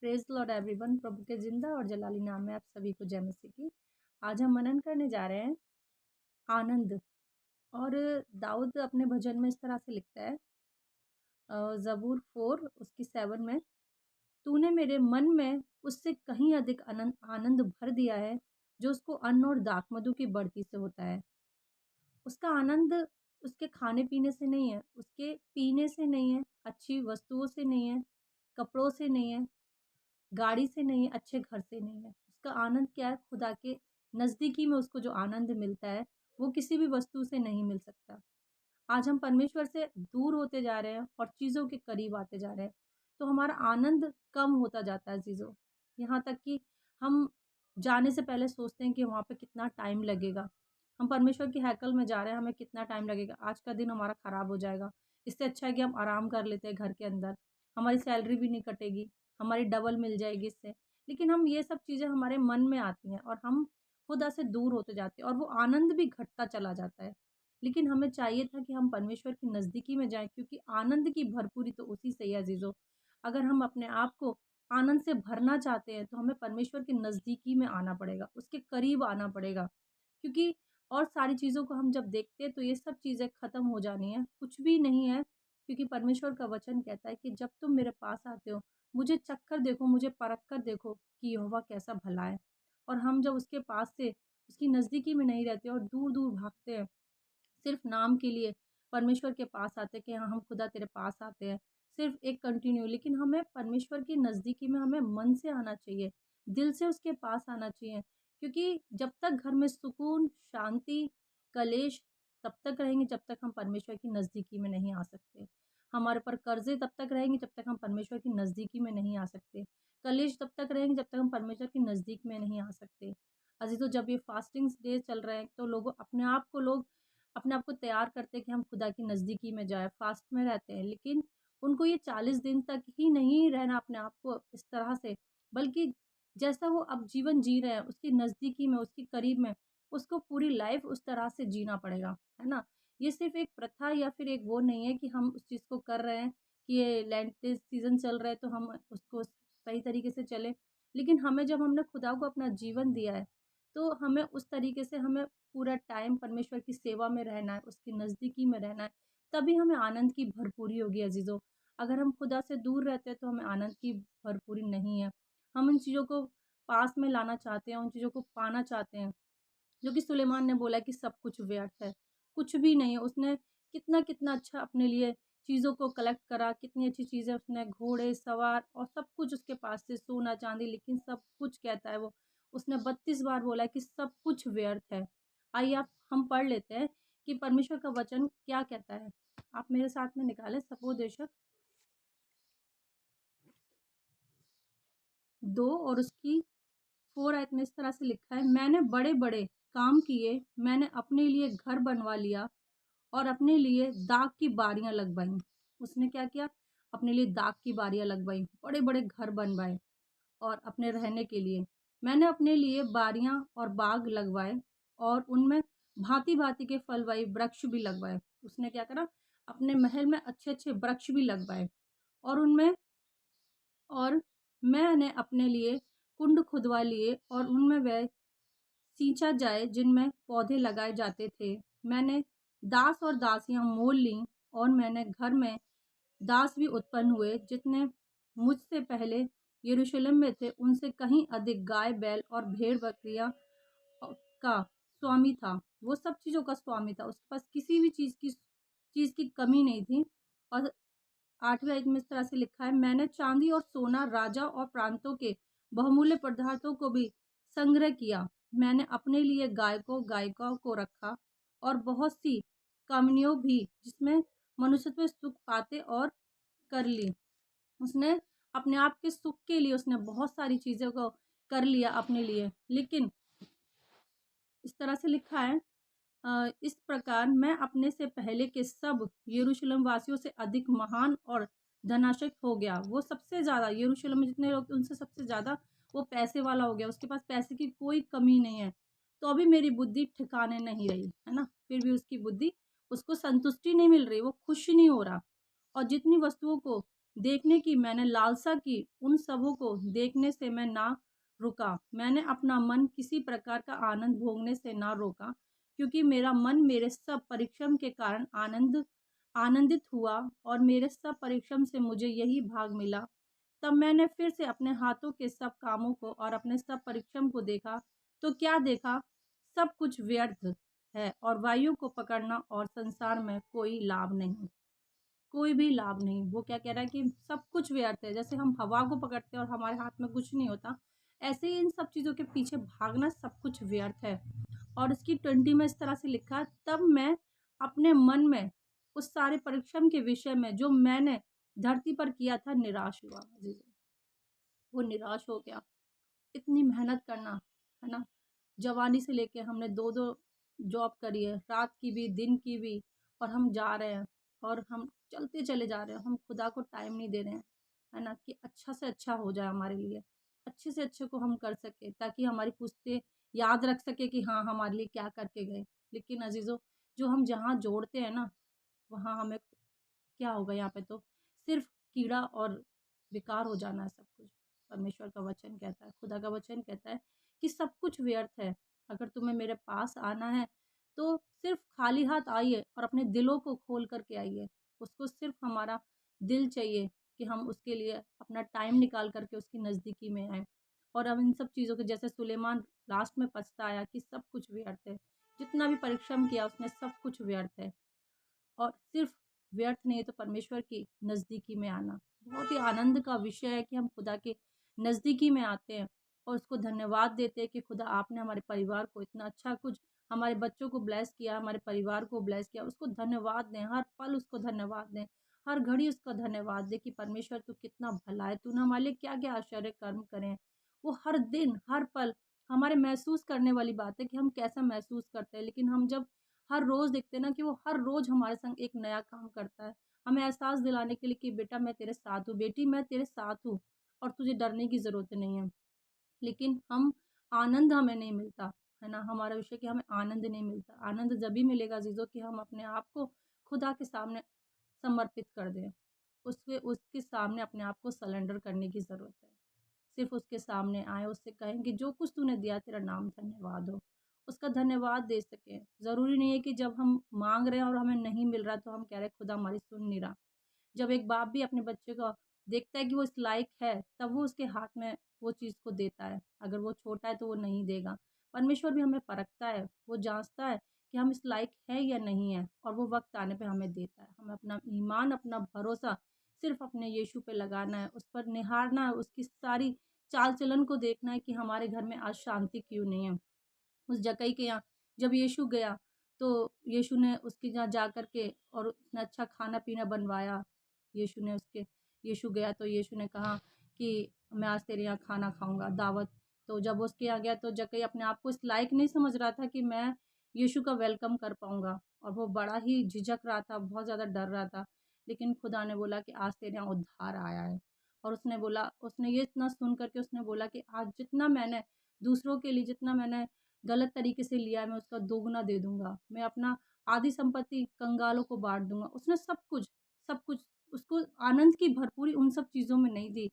Praise Lord everyone. प्रभु के जिंदा और जलाली नाम में आप सभी को जय मसीह की। आज हम मनन करने जा रहे हैं आनंद। और दाऊद अपने भजन में इस तरह से लिखता है, ज़बूर 4 उसकी 7 में, तूने मेरे मन में उससे कहीं अधिक आनंद भर दिया है, जो उसको अन्न और दाखमधु की बढ़ती से होता है। उसका आनंद उसके खाने पीने से नहीं है, उसके पीने से नहीं है, अच्छी वस्तुओं से नहीं है, कपड़ों से नहीं है, गाड़ी से नहीं है, अच्छे घर से नहीं है। उसका आनंद क्या है? खुदा के नज़दीकी में उसको जो आनंद मिलता है, वो किसी भी वस्तु से नहीं मिल सकता। आज हम परमेश्वर से दूर होते जा रहे हैं और चीज़ों के करीब आते जा रहे हैं, तो हमारा आनंद कम होता जाता है चीज़ों। यहाँ तक कि हम जाने से पहले सोचते हैं कि वहाँ पे कितना टाइम लगेगा। हम परमेश्वर की हैकल में जा रहे हैं, हमें कितना टाइम लगेगा, आज का दिन हमारा ख़राब हो जाएगा। इससे अच्छा है कि हम आराम कर लेते हैं घर के अंदर, हमारी सैलरी भी नहीं कटेगी, हमारी डबल मिल जाएगी इससे। लेकिन हम ये सब चीज़ें हमारे मन में आती हैं और हम खुदा से दूर होते जाते हैं और वो आनंद भी घटता चला जाता है। लेकिन हमें चाहिए था कि हम परमेश्वर की नज़दीकी में जाएँ, क्योंकि आनंद की भरपूरी तो उसी से है अज़ीज़ों। अगर हम अपने आप को आनंद से भरना चाहते हैं, तो हमें परमेश्वर के नज़दीकी में आना पड़ेगा, उसके करीब आना पड़ेगा। क्योंकि और सारी चीज़ों को हम जब देखते हैं, तो ये सब चीज़ें ख़त्म हो जानी है, कुछ भी नहीं है। क्योंकि परमेश्वर का वचन कहता है कि जब तुम मेरे पास आते हो, मुझे चख कर देखो, मुझे परख कर देखो कि यहोवा कैसा भला है। और हम जब उसके पास से, उसकी नज़दीकी में नहीं रहते और दूर-दूर भागते हैं, सिर्फ नाम के लिए परमेश्वर के पास आते हैं कि हाँ, हम खुदा तेरे पास आते हैं, सिर्फ एक कंटिन्यू। लेकिन हमें परमेश्वर की नज़दीकी में हमें मन से आना चाहिए, दिल से उसके पास आना चाहिए। क्योंकि जब तक घर में सुकून, शांति, कलेश तब तक रहेंगे जब तक हम परमेश्वर की नज़दीकी में नहीं आ सकते। हमारे पर कर्ज़े तब तक रहेंगे जब तक हम परमेश्वर की नज़दीकी में नहीं आ सकते। कलेश तब तक रहेंगे जब तक हम परमेश्वर की नज़दीक में नहीं आ सकते। अज़ीज़ों, जब ये फास्टिंग्स डे चल रहे हैं, तो लोग अपने आप को तैयार करते हैं कि हम खुदा की नज़दीकी में जाएँ, फ़ास्ट में रहते हैं। लेकिन उनको ये 40 दिन तक ही नहीं रहना अपने आप को इस तरह से, बल्कि जैसा वो अब जीवन जी रहे हैं, उसकी नज़दीकी में, उसके करीब में, उसको पूरी लाइफ़ उस तरह से जीना पड़ेगा, है ना? ये सिर्फ़ एक प्रथा या फिर एक वो नहीं है कि हम उस चीज़ को कर रहे हैं कि ये लेंट सीज़न चल रहा है, तो हम उसको सही तरीके से चलें। लेकिन जब हमने खुदा को अपना जीवन दिया है, तो हमें उस तरीके से हमें पूरा टाइम परमेश्वर की सेवा में रहना है, उसकी नज़दीकी में रहना है, तभी हमें आनंद की भरपूरी होगी अज़ीज़ों। अगर हम खुदा से दूर रहते हैं, तो हमें आनंद की भरपूरी नहीं है। हम उन चीज़ों को पास में लाना चाहते हैं, उन चीज़ों को पाना चाहते हैं, जो कि सुलेमान ने बोला कि सब कुछ व्यर्थ है, कुछ भी नहीं है। उसने कितना-कितना अच्छा अपने लिए चीज़ों को कलेक्ट करा, कितनी अच्छी चीज़ें उसने, घोड़े, सवार और सब कुछ उसके पास से, सोना-चांदी, लेकिन सब कुछ कहता है वो, उसने 32 बार बोला है कि सब कुछ व्यर्थ है। आइए हम पढ़ लेते हैं कि परमेश्वर का वचन क्या कहता है। आप मेरे साथ में निकालें सपोदेशक 2 और उसकी 4 आयत में इस तरह से लिखा है, मैंने बड़े-बड़े काम किए, मैंने अपने लिए घर बनवा लिया और अपने लिए दाख की बारियां लगवाई। उसने क्या किया? अपने लिए दाख की बारियां लगवाई, बड़े-बड़े घर बनवाए और अपने रहने के लिए। मैंने अपने लिए बारियां और बाग लगवाए और उनमें भांति-भांति के फलवाई वृक्ष भी लगवाए। उसने क्या करा? अपने महल में अच्छे-अच्छे वृक्ष भी लगवाए और उनमें और मैंने अपने लिए कुंड खुदवा लिए और उनमें वह सींचा जाए जिनमें पौधे लगाए जाते थे। मैंने दास और दासियां मोल लीं और मैंने घर में दास भी उत्पन्न हुए, जितने मुझसे पहले यरूशलेम में थे, उनसे कहीं अधिक गाय बैल और भेड़ बकरियां का स्वामी था। वो सब चीज़ों का स्वामी था, उसके पास किसी भी चीज़ की कमी नहीं थी। और 8वें आयत में इस तरह से लिखा है, मैंने चांदी और सोना, राजा और प्रांतों के बहुमूल्य पदार्थों को भी संग्रह किया। मैंने अपने लिए गायकों को रखा और बहुत सी कामनियों भी, जिसमें मनुष्यत्व सुख पाते और कर ली। उसने अपने आप के सुख के लिए उसने बहुत सारी चीज़ों को कर लिया अपने लिए। लेकिन इस तरह से लिखा है, इस प्रकार मैं अपने से पहले के सब यरूशलेम वासियों से अधिक महान और धनाशक्त हो गया। वो सबसे ज़्यादा यरूशलेम में जितने लोग थे, उनसे सबसे ज़्यादा वो पैसे वाला हो गया। उसके पास पैसे की कोई कमी नहीं है। तो अभी मेरी बुद्धि ठिकाने नहीं रही, है ना? फिर भी उसकी बुद्धि, उसको संतुष्टि नहीं मिल रही, वो खुश नहीं हो रहा। और जितनी वस्तुओं को देखने की मैंने लालसा की, उन सबों को देखने से मैं ना रुका। मैंने अपना मन किसी प्रकार का आनंद भोगने से ना रोका, क्योंकि मेरा मन मेरे सब परिश्रम के कारण आनंदित हुआ और मेरे सब परिश्रम से मुझे यही भाग मिला। तब मैंने फिर से अपने हाथों के सब कामों को और अपने सब परिश्रम को देखा, तो क्या देखा? सब कुछ व्यर्थ है और वायु को पकड़ना और संसार में कोई लाभ नहीं। कोई भी लाभ नहीं। वो क्या कह रहा है कि सब कुछ व्यर्थ है। जैसे हम हवा को पकड़ते हैं और हमारे हाथ में कुछ नहीं होता, ऐसे ही इन सब चीज़ों के पीछे भागना सब कुछ व्यर्थ है। और इसकी 20 में इस तरह से लिखा है, तब मैं अपने मन में उस सारे परिश्रम के विषय में जो मैंने धरती पर किया था निराश हुआ। वो निराश हो गया। इतनी मेहनत करना, है ना? जवानी से लेके हमने 2-2 जॉब करी है, रात की भी, दिन की भी, और हम जा रहे हैं और हम चलते चले जा रहे हैं। हम खुदा को टाइम नहीं दे रहे हैं, है ना? कि अच्छा से अच्छा हो जाए हमारे लिए। अच्छे से अच्छे को हम कर सकें ताकि हमारी पुश्तें याद रख सके कि हाँ, हमारे लिए क्या करके गए। लेकिन अज़ीज़ों, जो हम जहाँ जोड़ते हैं ना, वहाँ हमें क्या होगा यहाँ पे तो सिर्फ़ कीड़ा और बेकार हो जाना है सब कुछ। परमेश्वर का वचन कहता है, खुदा का वचन कहता है कि सब कुछ व्यर्थ है। अगर तुम्हें मेरे पास आना है, तो सिर्फ़ खाली हाथ आइए और अपने दिलों को खोल कर के आइए। उसको सिर्फ़ हमारा दिल चाहिए कि हम उसके लिए अपना टाइम निकाल कर के उसकी नज़दीकी में आएँ। और अब इन सब चीज़ों के जैसे सुलेमान लास्ट में पछताया कि सब कुछ व्यर्थ है। जितना भी परिश्रम किया उसने सब कुछ व्यर्थ है। और सिर्फ व्यर्थ नहीं है तो परमेश्वर की नज़दीकी में आना बहुत ही आनंद का विषय है कि हम खुदा के नज़दीकी में आते हैं और उसको धन्यवाद देते हैं कि खुदा आपने हमारे परिवार को इतना अच्छा कुछ हमारे बच्चों को ब्लेस किया, हमारे परिवार को ब्लेस किया। उसको धन्यवाद दें, हर पल उसको धन्यवाद दें, हर घड़ी उसका धन्यवाद दें कि परमेश्वर तू कितना भला है, तूने हमारे लिए क्या-क्या आश्चर्य कर्म करे हैं। वो हर दिन, हर पल हमारे महसूस करने वाली बात है कि हम कैसा महसूस करते हैं। लेकिन हम जब हर रोज़ देखते हैं ना कि वो हर रोज़ हमारे संग एक नया काम करता है। हमें एहसास दिलाने के लिए कि बेटा मैं तेरे साथ हूँ, बेटी मैं तेरे साथ हूँ और तुझे डरने की ज़रूरत नहीं है। लेकिन हम आनंद हमें नहीं मिलता, है ना? हमारा विषय कि हमें आनंद नहीं मिलता। आनंद जभी मिलेगा अज़ीज़ों कि हम अपने आप को खुदा के सामने समर्पित कर दें। उसके सामने अपने आप को सरेंडर करने की ज़रूरत है। सिर्फ़ उसके सामने आएँ, उससे कहें कि जो कुछ तूने दिया तेरा नाम धन्यवाद हो। उसका धन्यवाद दे सकें। ज़रूरी नहीं है कि जब हम माँग रहे हैं और हमें नहीं मिल रहा तो हम कह रहे हैं खुदा हमारी सुन नहीं रहा। जब एक बाप भी अपने बच्चे को देखता है कि वो इस लायक है, तब वो उसके हाथ में वो चीज़ को देता है। अगर वो छोटा है तो वो नहीं देगा। परमेश्वर भी हमें परखता है, वो जाँचता है कि हम इस लायक हैं या नहीं हैं और वो वक़्त आने पे हमें देता है। हमें अपना ईमान, अपना भरोसा सिर्फ़ अपने यीशु पे लगाना है, उस पर निहारना है, उसकी सारी चाल-चलन को देखना है कि हमारे घर में आज शांति क्यों नहीं है। उस जक्कई के यहाँ जब यीशु गया, तो यीशु ने उसके यहाँ जा कर के और उसने अच्छा खाना-पीना बनवाया। यीशु ने उसके यीशु गया तो यीशु ने कहा कि मैं आज तेरे यहाँ खाना खाऊँगा, दावत। तो जब उसके यहाँ गया तो जक्कई अपने आप को इस लायक नहीं समझ रहा था कि मैं यीशु का वेलकम कर पाऊँगा और वो बड़ा ही झिझक रहा था, बहुत ज़्यादा डर रहा था। लेकिन खुदा ने बोला कि आज तेरे यहाँ उद्धार आया है और उसने बोला, उसने ये इतना सुन कर के उसने बोला कि आज जितना मैंने दूसरों के लिए जितना मैंने गलत तरीके से लिया है, मैं उसका दोगुना दे दूँगा। मैं अपना आधी संपत्ति कंगालों को बाँट दूँगा। उसने सब कुछ उसको आनंद की भरपूरी उन सब चीज़ों में नहीं दी।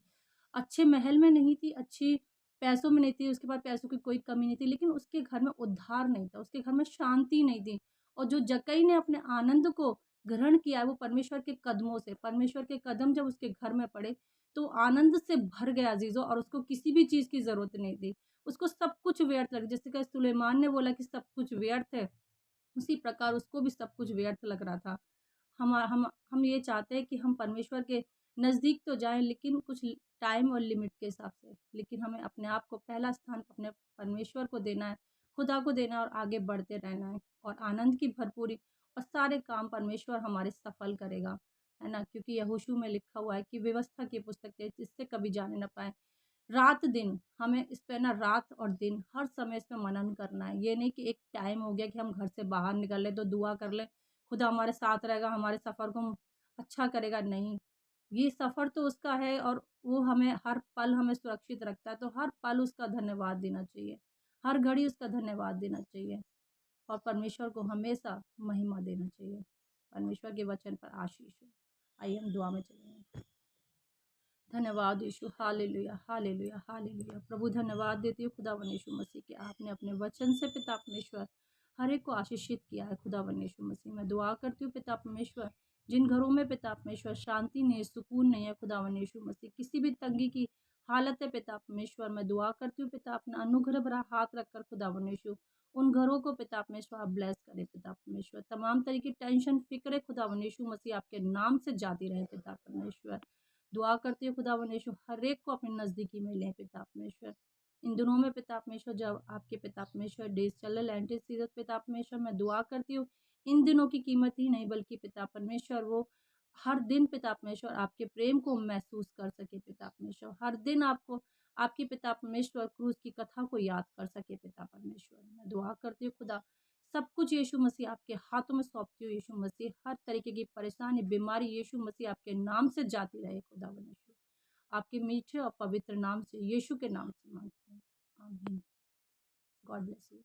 अच्छे महल में नहीं थी, अच्छी पैसों में नहीं थी, उसके पास पैसों की कोई कमी नहीं थी, लेकिन उसके घर में उद्धार नहीं था, उसके घर में शांति नहीं थी। और जो जक्कई ने अपने आनंद को ग्रहण किया है, वो परमेश्वर के कदमों से, परमेश्वर के कदम जब उसके घर में पड़े, तो आनंद से भर गया अज़ीज़ों और उसको किसी भी चीज़ की ज़रूरत नहीं थी। उसको सब कुछ व्यर्थ लगा, जैसे कि सुलेमान ने बोला कि सब कुछ व्यर्थ है, उसी प्रकार उसको भी सब कुछ व्यर्थ लग रहा था। हम ये चाहते हैं कि हम परमेश्वर के नज़दीक तो जाएँ लेकिन कुछ टाइम और लिमिट के हिसाब से। लेकिन हमें अपने आप को पहला स्थान अपने परमेश्वर को देना है, खुदा को देना है और आगे बढ़ते रहना है और आनंद की भरपूरी और सारे काम परमेश्वर हमारे सफल करेगा, है ना? क्योंकि यहोशू में लिखा हुआ है कि व्यवस्था की पुस्तक है जिससे कभी जाने ना पाएँ। रात-दिन हमें इस पे ना रात और दिन हर समय इस पे मनन करना है। ये नहीं कि एक टाइम हो गया कि हम घर से बाहर निकल लें तो दुआ कर लें, खुदा हमारे साथ रहेगा, हमारे सफ़र को अच्छा करेगा, नहीं। ये सफ़र तो उसका है और वो हमें हर पल हमें सुरक्षित रखता है, तो हर पल उसका धन्यवाद देना चाहिए। हर घड़ी उसका धन्यवाद देना चाहिए और परमेश्वर को हमेशा महिमा देना चाहिए। परमेश्वर के वचन पर आशीष हो। आइए हम दुआ में चलेंगे। धन्यवाद यीशु, हालेलुया, हालेलुया, हालेलुया। प्रभु धन्यवाद देती हूँ खुदावन यीशु मसीह कि आपने अपने वचन से पिता परमेश्वर हर एक को आशीषित किया है खुदावन यीशु मसीह। मैं दुआ करती हूँ पिता परमेश्वर, जिन घरों में पिता परमेश्वर शांति नहीं है, सुकून नहीं है खुदावन यीशु मसीह, किसी भी तंगी की हालत है पिता परमेश्वर, मैं दुआ करती हूँ पिता अपना अनुग्रह भरा हाथ रखकर खुदावन यीशु उन घरों को पिता परमेश्वर आप ब्लेस करें पिता परमेश्वर। तमाम तरह की टेंशन फिक्र खुदावन यीशु मसीह आपके नाम से जाती रहे पिता परमेश्वर। दुआ करती हूँ खुदावन यीशु हर एक को अपने नज़दीकी में लें पिता परमेश्वर। इन दिनों में पिता परमेश्वर जब आपके पिता परमेश्वर डेज चल रहे एंटी सीजन पिता परमेश्वर, मैं दुआ करती हूँ इन दिनों की कीमत ही नहीं बल्कि पिता परमेश्वर वो हर दिन पिता परमेश्वर आपके प्रेम को महसूस कर सके पिता परमेश्वर। हर दिन आपको आपके पिता परमेश्वर क्रूस की कथा को याद कर सके पिता परमेश्वर। मैं दुआ करती हूँ खुदा सब कुछ यीशु मसीह आपके हाथों में सौंपती हूँ यीशु मसीह। हर तरीके की परेशानी बीमारी यीशु मसीह आपके नाम से जाती रहे खुदावन यीशु। आपके मीठे और पवित्र नाम से यीशु के नाम से मांगते हैं, आमीन। God bless you.